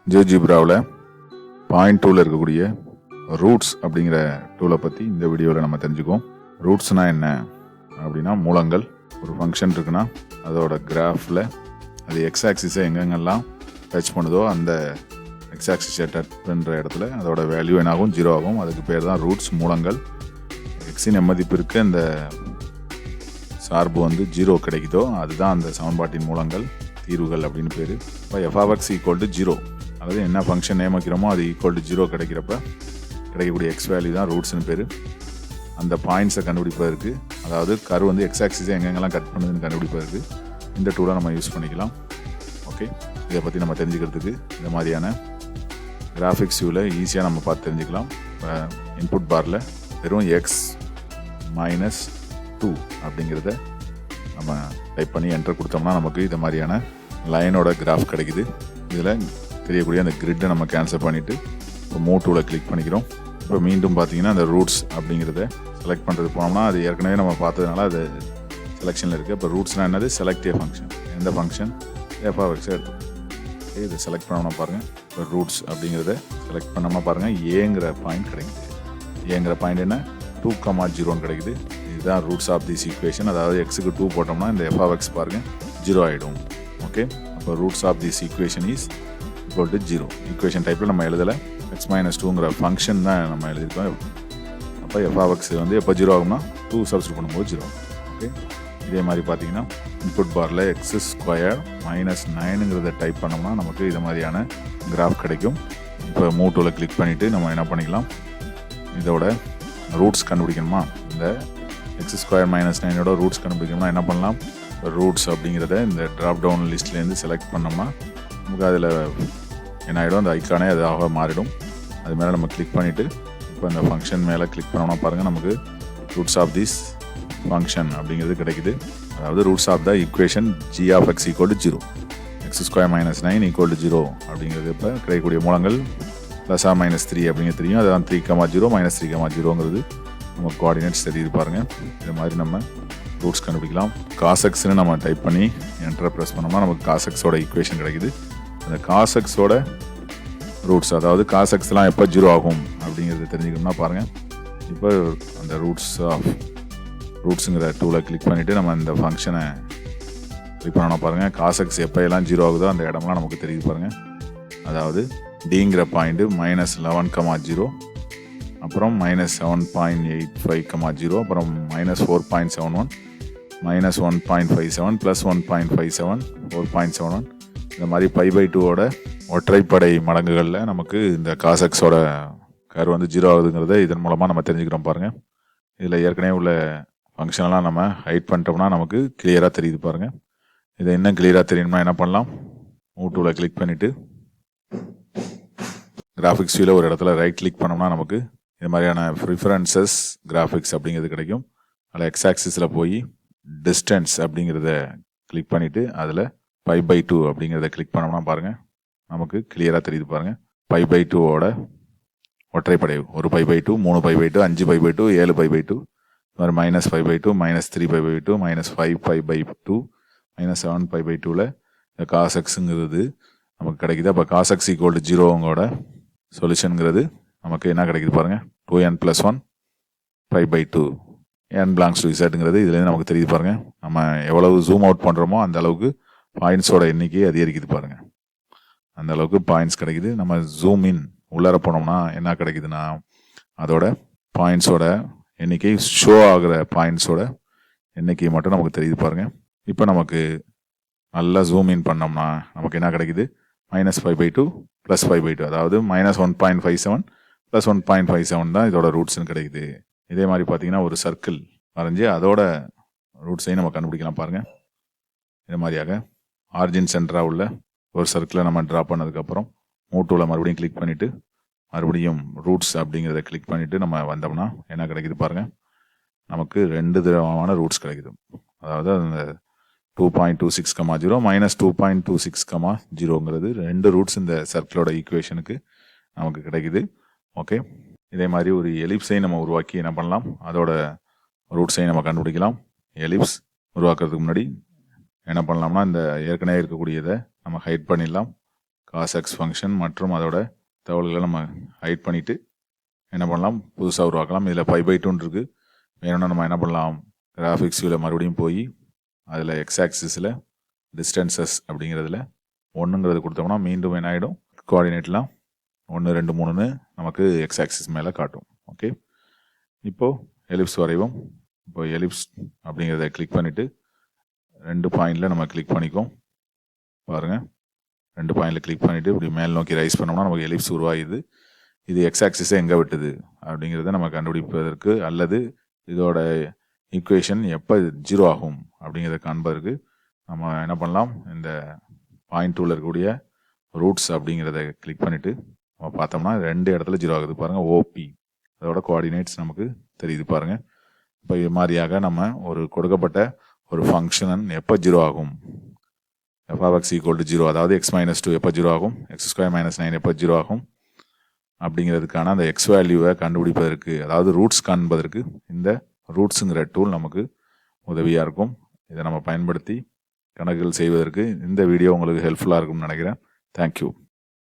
ஜியோஜிப்ராவில் point டூவில் இருக்கக்கூடிய roots அப்படிங்கிற டூலை பற்றி இந்த வீடியோவில் நம்ம தெரிஞ்சுக்குவோம். ரூட்ஸ்னால் என்ன அப்படின்னா மூலங்கள். ஒரு ஃபங்க்ஷன் இருக்குன்னா அதோட கிராஃபில் அது எக்ஸ் ஆக்சிஸை எங்கெங்கெல்லாம் டச் பண்ணுதோ அந்த எக்ஸ் ஆக்சிஸை டச் பண்ணுற இடத்துல அதோட வேல்யூ என்னாகும், 0 ஆகும். அதுக்கு பேர் தான் ரூட்ஸ், மூலங்கள். எக்ஸின் மதிப்பிற்கு அந்த சார்பு 0 கிடைக்குதோ அதுதான் அந்த சமன்பாட்டின் மூலங்கள், தீர்வுகள் அப்படின்னு பேர். இப்போ எஃப்ஆஃப்எக்ஸ் ஈக்குவல் டு 0, அதாவது என்ன ஃபங்க்ஷன் நேம் வைக்கிறோமோ அது ஈக்குவல் டு 0 கிடைக்கிறப்ப கிடைக்கக்கூடிய எக்ஸ் வேல்யூ தான் ரூட்ஸ்னு பேர். அந்த பாயிண்ட்ஸை கண்டுபிடிப்பதற்கு, அதாவது கர்வ் எக்ஸ் ஆக்சிஸை எங்கெங்கெல்லாம் கட் பண்ணுதுன்னு கண்டுபிடிப்பதற்கு இந்த டூலை நம்ம யூஸ் பண்ணிக்கலாம். ஓகே, இதை பற்றி நம்ம தெரிஞ்சுக்கிறதுக்கு இந்த மாதிரியான கிராஃபிக்ஸ் வியூவில் ஈஸியாக நம்ம பார்த்து தெரிஞ்சுக்கலாம். இப்போ இன்புட் பாரில் வெறும் எக்ஸ் மைனஸ் 2 அப்படிங்கிறத நம்ம டைப் பண்ணி என்டர் கொடுத்தோம்னா நமக்கு இந்த மாதிரியான லைனோட கிராஃப் கிடைக்குது. இதில் தெரியக்கூடிய அந்த கிரிட்டை நம்ம கேன்சல் பண்ணிவிட்டு இப்போ மூவ் டூவில் கிளிக் பண்ணிக்கிறோம். இப்போ மீண்டும் பார்த்தீங்கன்னா அந்த ரூட்ஸ் அப்படிங்கிறத செலக்ட் பண்ணுறது போனோம்னா அது ஏற்கனவே நம்ம பார்த்ததுனால அது செலெக்ஷனில் இருக்குது. இப்போ ரூட்ஸ்னால் என்னது, செலக்ட் ஏ ஃபங்க்ஷன். எந்த ஃபங்க்ஷன், எஃப்ஆஃப்எக்ஸை எடுத்துக்கணும். இதை செலக்ட் பண்ணோம்னா பாருங்கள், இப்போ ரூட்ஸ் அப்படிங்கிறத செலக்ட் பண்ணோம்னா பாருங்கள் ஏங்கிற பாயிண்ட் கிடைக்குது. ஏங்கிற பாயிண்ட் என்ன, 2,0 கிடைக்குது. இதுதான் ரூட்ஸ் ஆஃப் திஸ் ஈக்குவேஷன். அதாவது எக்ஸுக்கு 2 போட்டோம்னா இந்த எஃப்ஆஃப்எக்ஸ் பாருங்கள் 0 ஆகிடும். ஓகே, அப்போ roots of this equation is equal to 0. Equation டைப்பில் நம்ம எழுதலை, எக்ஸ் மைனஸ் 2ங்கிற ஃபங்க்ஷன் தான் நம்ம எழுதியிருக்கோம். அப்போ எஃப்ஆஃப்எக்ஸ் எப்போ 0 ஆகும்னா 2 சப்ஸ்டிட் பண்ணும்போது 0. ஓகே, இதே மாதிரி பார்த்தீங்கன்னா இன்புட் பாரில் எக்ஸ் ஸ்கொயர் மைனஸ் 9ங்கிறத டைப் பண்ணோம்னா நமக்கு இது மாதிரியான கிராஃப் கிடைக்கும். இப்போ மூவ் டூவில் கிளிக் பண்ணிவிட்டு நம்ம என்ன பண்ணிக்கலாம், இதோட ரூட்ஸ் கண்டுபிடிக்கணுமா, இந்த எக்ஸ் ஸ்கொயர் மைனஸ் 9ஓட ரூட்ஸ் கண்டுபிடிக்கணும்னா என்ன பண்ணலாம், ரூட்ஸ் அப்படிங்கிறத இந்த ட்ராப் டவுன் லிஸ்ட்லேருந்து செலக்ட் பண்ணோம்னா நமக்கு அதில் என்ன ஆகிடும், அந்த ஐக்கானே அதாக மாறிடும். அது மேலே நம்ம கிளிக் பண்ணிவிட்டு இப்போ அந்த ஃபங்க்ஷன் மேலே கிளிக் பண்ணோம்னா பாருங்கள் நமக்கு ரூட்ஸ் ஆஃப் திஸ் ஃபங்க்ஷன் அப்படிங்கிறது கிடைக்குது. அதாவது roots of the equation g of x equal to 0, x square minus 9 equal to 0 அப்படிங்கிறது இப்போ கிடைக்கக்கூடிய மூலங்கள். +3 அப்படிங்கிறது தெரியும், அதுதான் 3,0 -3,0ங்கிறது நம்ம கோஆர்டினேட்ஸ் தெரியுது பாருங்கள். இது மாதிரி நம்ம ரூட்ஸ் கண்டுபிடிக்கலாம். காசெக்ஸ்னு நம்ம டைப் பண்ணி என்டரை ப்ரெஸ் பண்ணோம்னா நமக்கு காசெக்ஸோட ஈக்குவேஷன் கிடைக்குது. அந்த காசெக்ஸோட ரூட்ஸ், அதாவது காசெக்ஸ்லாம் எப்போ 0 ஆகும் அப்படிங்கிறது தெரிஞ்சுக்கணும்னா பாருங்கள், இப்போ அந்த ரூட்ஸுங்கிற டூவில் கிளிக் பண்ணிவிட்டு நம்ம இந்த ஃபங்க்ஷனை கிளிக் பண்ணோம்னா பாருங்கள் காசெக்ஸ் எப்போ எல்லாம் 0 ஆகுதோ அந்த இடம்லாம் நமக்கு தெரியுது பாருங்கள். அதாவது டிங்கிற பாயிண்ட்டு -11,0, அப்புறம் -7.85,0, அப்புறம் -4.71, -1.57, +1.57, 4.71, இந்த மாதிரி π/2ஓட ஒற்றைப்படை மடங்குகளில் நமக்கு இந்த காசெக்ஸோட கர்வ் 0 ஆகுதுங்கிறத இதன் மூலமாக நம்ம தெரிஞ்சுக்கிறோம் பாருங்கள். இதில் ஏற்கனவே உள்ள ஃபங்க்ஷனெல்லாம் நம்ம ஹைட் பண்ணிட்டோம்னா நமக்கு கிளியராக தெரியுது பாருங்கள். இதை இன்னும் கிளியராக தெரியணும்னா என்ன பண்ணலாம், மூவ் டூவில் கிளிக் பண்ணிவிட்டு கிராஃபிக்ஸ் வியூவில் ஒரு இடத்துல ரைட் கிளிக் பண்ணோம்னா நமக்கு இது மாதிரியான ப்ரிஃபரன்சஸ் கிராஃபிக்ஸ் அப்படிங்கிறது கிடைக்கும். அதில் எக்ஸ் ஆக்சிஸில் போய் டிஸ்டன்ஸ் அப்படிங்கிறத கிளிக் பண்ணிவிட்டு அதில் π/2 அப்படிங்கிறத கிளிக் பண்ணோம்னா பாருங்கள் நமக்கு கிளியராக தெரியுது பாருங்கள். π/2ஓட ஒற்றைப்படை, ஒரு π/2, 3 π/2, 5 π/2, 7 π/2, இது மாதிரி -π/2, -3 π/2, -5 π/2, -7 π/2வில் இந்த காசெக்ஸுங்கிறது நமக்கு கிடைக்குது. அப்போ காசெக்ஸ் ஈக்குவல் டு 0ங்கோட சொல்யூஷனுங்கிறது நமக்கு என்ன கிடைக்குது பாருங்கள், 2n + 1 π/2, n பிலாங்ஸ் டு இசட்ங்கிறது இதுலேருந்து நமக்கு தெரியுது பாருங்கள். நம்ம எவ்வளவு ஜூம் அவுட் பண்ணுறோமோ அந்த அளவுக்கு பாயிண்ட்ஸோட எண்ணிக்கை அதிகரிக்குது பாருங்கள். அந்த அளவுக்கு பாயிண்ட்ஸ் கிடைக்குது. நம்ம ஜூம் இன் உள்ளார போனோம்னா என்ன கிடைக்குதுன்னா அதோட பாயிண்ட்ஸோட எண்ணிக்கை, ஷோ ஆகிற பாயிண்ட்ஸோட எண்ணிக்கை மட்டும் நமக்கு தெரியுது பாருங்கள். இப்போ நமக்கு நல்லா ஜூம் இன் பண்ணோம்னா நமக்கு என்ன கிடைக்குது, -5/2 +5/2, அதாவது -1.57 +1.57 தான் இதோட ரூட்ஸ்ன்னு கிடைக்குது. இதே மாதிரி பார்த்தீங்கன்னா ஒரு சர்க்கிள் வரைஞ்சி அதோட ரூட்ஸையும் நம்ம கண்டுபிடிக்கலாம் பாருங்கள். இது மாதிரியாக ஆரிஜின் சென்டராக உள்ள ஒரு சர்க்கிளை நம்ம ட்ரா பண்ணதுக்கப்புறம் மூவ் டூவில் மறுபடியும் கிளிக் பண்ணிவிட்டு மறுபடியும் ரூட்ஸ் அப்படிங்கிறத கிளிக் பண்ணிவிட்டு நம்ம வந்தோம்னா என்ன கிடைக்குது பாருங்கள், நமக்கு 2 விதமான ரூட்ஸ் கிடைக்குது. அதாவது அந்த 2.26,0 -2.26,0ங்கிறது 2 ரூட்ஸ் இந்த சர்க்கிளோட ஈக்குவேஷனுக்கு நமக்கு கிடைக்குது. ஓகே, இதே மாதிரி ஒரு எலிப்ஸை நம்ம உருவாக்கி என்ன பண்ணலாம், அதோட ரூட்ஸை நம்ம கண்டுபிடிக்கலாம். எலிப்ஸ் உருவாக்குறதுக்கு முன்னாடி என்ன பண்ணலாம்னா இந்த ஏற்கனவே இருக்கக்கூடியதை நம்ம ஹைட் பண்ணிடலாம். காஸ் எக்ஸ் ஃபங்க்ஷன் மற்றும் அதோட தகவல்களை நம்ம ஹைட் பண்ணிவிட்டு என்ன பண்ணலாம், புதுசாக உருவாக்கலாம். இதில் 5/2 இருக்குது. வேணும்னா நம்ம என்ன பண்ணலாம், கிராஃபிக்ஸ் வியூவில் மறுபடியும் போய் அதில் எக்ஸ் ஆக்சிஸில் டிஸ்டன்சஸ் அப்படிங்கிறதுல 1ங்கிறது கொடுத்தோம்னா மீண்டும் என்ன ஆகிடும், கோஆர்டினேட்லாம் 1 2 3ன்னு நமக்கு எக்ஸ் ஆக்சிஸ் மேலே காட்டும். ஓகே, இப்போது எலிப்ஸ் வரைவோம். இப்போ எலிப்ஸ் அப்படிங்கிறத கிளிக் பண்ணிவிட்டு 2 பாயிண்டில் நம்ம கிளிக் பண்ணிக்கோம். பாருங்கள், 2 பாயிண்டில் கிளிக் பண்ணிவிட்டு இப்படி மேல் நோக்கி ரைஸ் பண்ணோம்னா நமக்கு எலிப்ஸ் உருவாகிடுது. இது எக்ஸ் ஆக்சிஸை எங்கே விட்டுது அப்படிங்கிறத நம்ம கண்டுபிடிப்பதற்கு அல்லது இதோட ஈக்குவேஷன் எப்போ 0 ஆகும் அப்படிங்கிறத காண்பதற்கு நம்ம என்ன பண்ணலாம், இந்த பாயிண்ட் டூவில் இருக்கக்கூடிய ரூட்ஸ் அப்படிங்கிறத கிளிக் பண்ணிவிட்டு நம்ம பார்த்தோம்னா 2 இடத்துல 0 ஆகுது. பாருங்கள், ஓபி அதோட கோஆர்டினேட்ஸ் நமக்கு தெரியுது. பாருங்கள், இப்போ இது மாதிரியாக நம்ம ஒரு கொடுக்கப்பட்ட ஒரு ஃபங்க்ஷன் எப்போ 0 ஆகும், f(x = 0), அதாவது x-2 எப்போ 0 ஆகும், x² - 9 எப்போ 0 ஆகும் அப்படிங்கிறதுக்கான அந்த எக்ஸ் வேல்யூவை கண்டுபிடிப்பதற்கு, அதாவது ரூட்ஸ் காண்பதற்கு இந்த ரூட்ஸுங்கிற டூல் நமக்கு உதவியாக இருக்கும். இதை நம்ம பயன்படுத்தி கணக்குகள் செய்வதற்கு இந்த வீடியோ உங்களுக்கு ஹெல்ப்ஃபுல்லாக இருக்கும்னு நினைக்கிறேன். தேங்க்யூ.